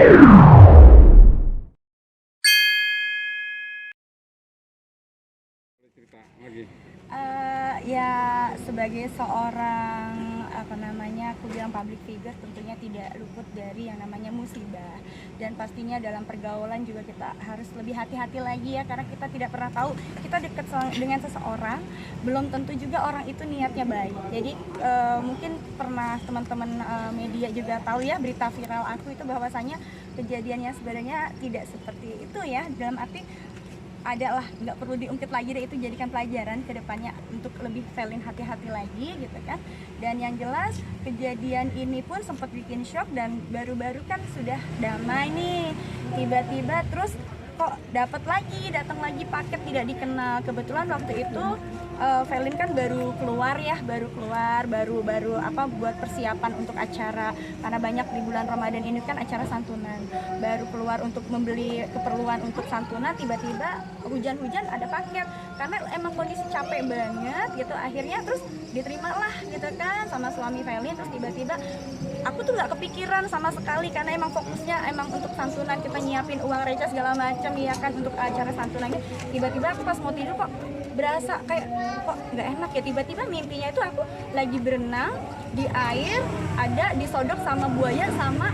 Cerita lagi. Ya sebagai seorang aku bilang public figure, tentunya tidak luput dari yang namanya musibah, dan pastinya dalam pergaulan juga kita harus lebih hati-hati lagi ya, karena kita tidak pernah tahu kita dekat dengan seseorang, belum tentu juga orang itu niatnya baik. Jadi mungkin pernah teman-teman media juga tahu ya berita viral aku itu, bahwasanya kejadiannya sebenarnya tidak seperti itu ya, dalam arti adalah nggak perlu diungkit lagi deh, itu jadikan pelajaran ke depannya untuk lebih Velin hati-hati lagi gitu kan. Dan yang jelas kejadian ini pun sempat bikin shock, dan baru-baru kan sudah damai nih, tiba-tiba terus kok datang lagi paket tidak dikenal. Kebetulan waktu itu Velin kan baru keluar buat persiapan untuk acara, karena banyak di bulan Ramadan ini kan acara santunan, baru keluar untuk membeli keperluan untuk santunan, tiba-tiba hujan-hujan ada paket, karena emang kondisi capek banget gitu, akhirnya terus diterimalah gitu kan sama suami Velin. Terus tiba-tiba aku tuh nggak kepikiran sama sekali, karena emang fokusnya emang untuk santunan, kita nyiapin uang receh segala macam ya kan untuk acara santunannya. Tiba-tiba aku pas mau tidur kok berasa kayak kok nggak enak ya, tiba-tiba mimpinya itu aku lagi berenang di air, ada disodok sama buaya sama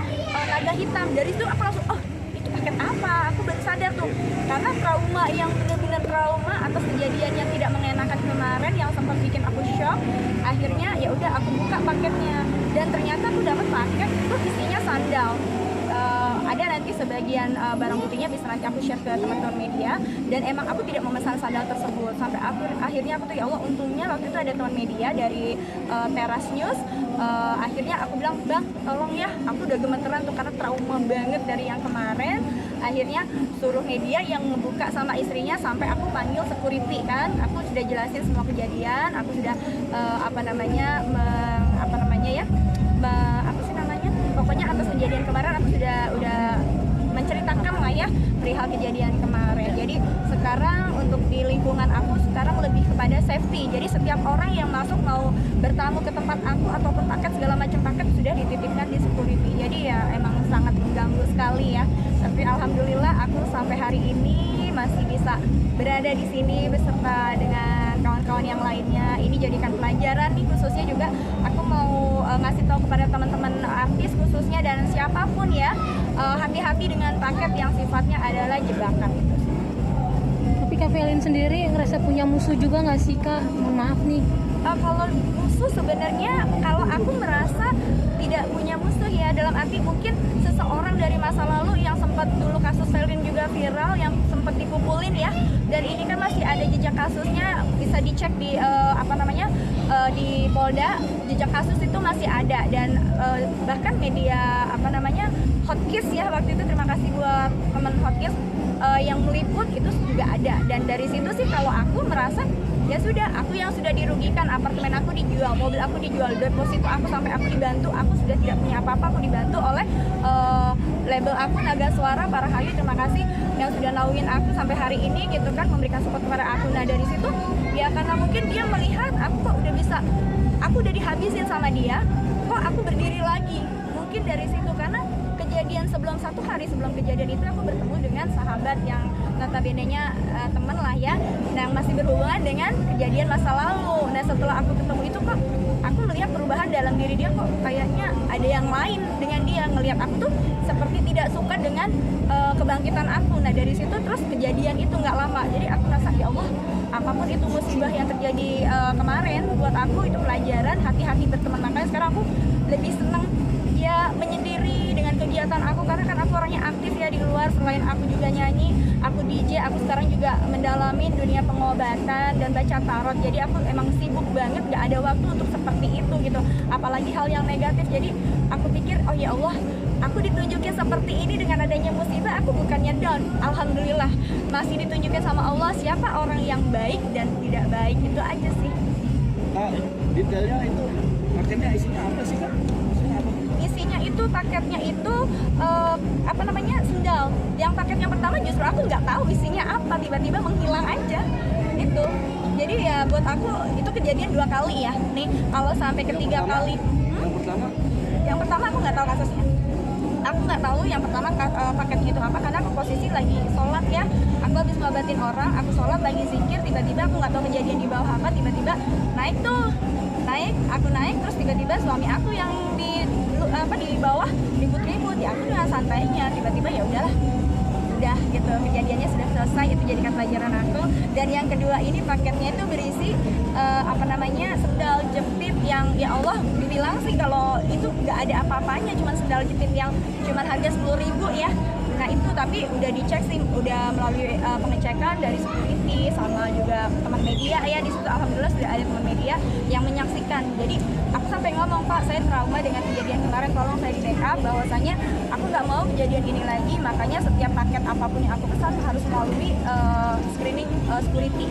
naga hitam. Dari situ aku langsung, oh itu paket apa, aku baru sadar tuh, karena trauma yang benar-benar trauma atas kejadian yang tidak mengenakan kemarin yang sempat bikin aku shock. Akhirnya ya udah aku buka paketnya, dan ternyata aku dapat paket itu isinya sandal. Ada nanti sebagian barang buktinya bisa nanti aku share ke teman-teman media, dan emang aku tidak memesan sandal tersebut. Sampai akhirnya aku tuh ya Allah, untungnya waktu itu ada teman media dari Teras News. Akhirnya aku bilang, bang tolong ya, aku udah gemeteran tuh karena trauma banget dari yang kemarin. Akhirnya suruh media yang ngebuka sama istrinya, sampai aku panggil security kan, aku sudah jelasin semua kejadian, aku sudah pokoknya atas kejadian kemarin aku udah menceritakan lah ya perihal kejadian kemarin. Jadi sekarang untuk di lingkungan aku sekarang lebih kepada safety. Jadi setiap orang yang masuk mau bertamu ke tempat aku ataupun paket segala macam paket sudah dititipkan di security. Jadi ya emang sangat mengganggu sekali ya. Tapi alhamdulillah aku sampai hari ini masih bisa berada di sini beserta dengan kawan-kawan yang lainnya. Ini jadikan pelajaran nih, khususnya juga aku mau ngasih tahu kepada teman-teman artis khususnya dan siapapun ya, hati-hati dengan paket yang sifatnya adalah jebakan itu. Tapi Kak Velin sendiri ngerasa punya musuh juga nggak sih Kak? Mohon maaf nih. Kalau musuh sebenarnya, kalau aku merasa tidak punya musuh ya, dalam arti mungkin seseorang dari masa lalu yang sempat dulu kasus Velin juga viral, yang sempat dipukulin ya, dan ini kan masih ada jejak kasusnya, bisa dicek di di Polda, jejak kasus itu masih ada, dan bahkan media Hotkiss ya waktu itu, terima kasih buat teman Hotkiss yang meliput itu juga ada. Dan dari situ sih kalau aku merasa ya sudah, aku yang sudah dirugikan, apartemen aku dijual, mobil aku dijual, deposito aku sampai aku dibantu, aku sudah tidak punya apa-apa, aku dibantu oleh label aku Naga Suara Para Hayu, terima kasih yang sudah naungin aku sampai hari ini gitu kan, memberikan support kepada aku. Nah dari situ ya karena mungkin dia melihat aku kok udah bisa, aku udah dihabisin sama dia, kok aku berdiri lagi, mungkin dari situ. Karena kejadian satu hari sebelum kejadian itu aku bertemu dengan sahabat yang notabene-nya temen lah ya, yang masih berhubungan dengan kejadian masa lalu. Nah setelah aku ketemu itu kok aku melihat perubahan dalam diri dia, kok kayaknya ada yang lain dengan dia, ngelihat aku tuh seperti tidak suka dengan kebangkitan aku. Nah dari situ terus kejadian itu nggak lama, jadi aku merasa ya Allah, apapun itu musibah yang terjadi kemarin buat aku itu pelajaran, hati-hati berteman. Makanya sekarang aku lebih senang ya menyendiri dengan kegiatan aku, karena kan aku orangnya aktif ya di luar. Selain aku juga nyanyi, aku DJ, aku sekarang juga mendalami dunia pengobatan dan baca tarot. Jadi aku emang sibuk banget, gak ada waktu untuk seperti itu gitu, apalagi hal yang negatif. Jadi aku pikir, oh ya Allah, aku ditunjukin seperti ini dengan adanya musibah, aku bukannya down, alhamdulillah masih ditunjukin sama Allah siapa orang yang baik dan tidak baik. Itu aja sih. Detailnya itu paketnya isinya apa sih Kak? Isinya itu paketnya itu sendal. Yang paket yang pertama justru aku nggak tahu isinya apa, tiba-tiba menghilang aja itu. Jadi ya buat aku itu kejadian 2 kali ya nih. Kalau sampai ketiga kali Yang pertama aku nggak tahu kasusnya. Aku nggak tahu yang pertama paketnya itu apa, karena aku posisi lagi sholat ya, aku habis ngobatin orang, aku sholat lagi zikir, tiba-tiba aku nggak tahu kejadian di bawah apa, tiba-tiba aku naik terus tiba-tiba suami aku yang di bawah ribut-ribut, ya aku dengan santainya, tiba-tiba ya udahlah, udah gitu, kejadiannya sudah selesai, itu jadikan pelajaran aku. Dan yang kedua ini paketnya itu berisi sendal jepit yang ya Allah dibilang sih kalau itu nggak ada apa-apanya, cuma sendal jepit yang cuma harga 10.000 ya. Nah itu tapi udah dicek sih, udah melalui pengecekan dari security sama juga teman media ya, di situ alhamdulillah sudah ada teman media yang menyaksikan. Jadi aku sampai ngomong, Pak, saya trauma dengan kejadian kemarin, tolong saya di backup bahwasanya aku nggak mau kejadian ini lagi, makanya setiap paket apapun yang aku pesan harus melalui screening security.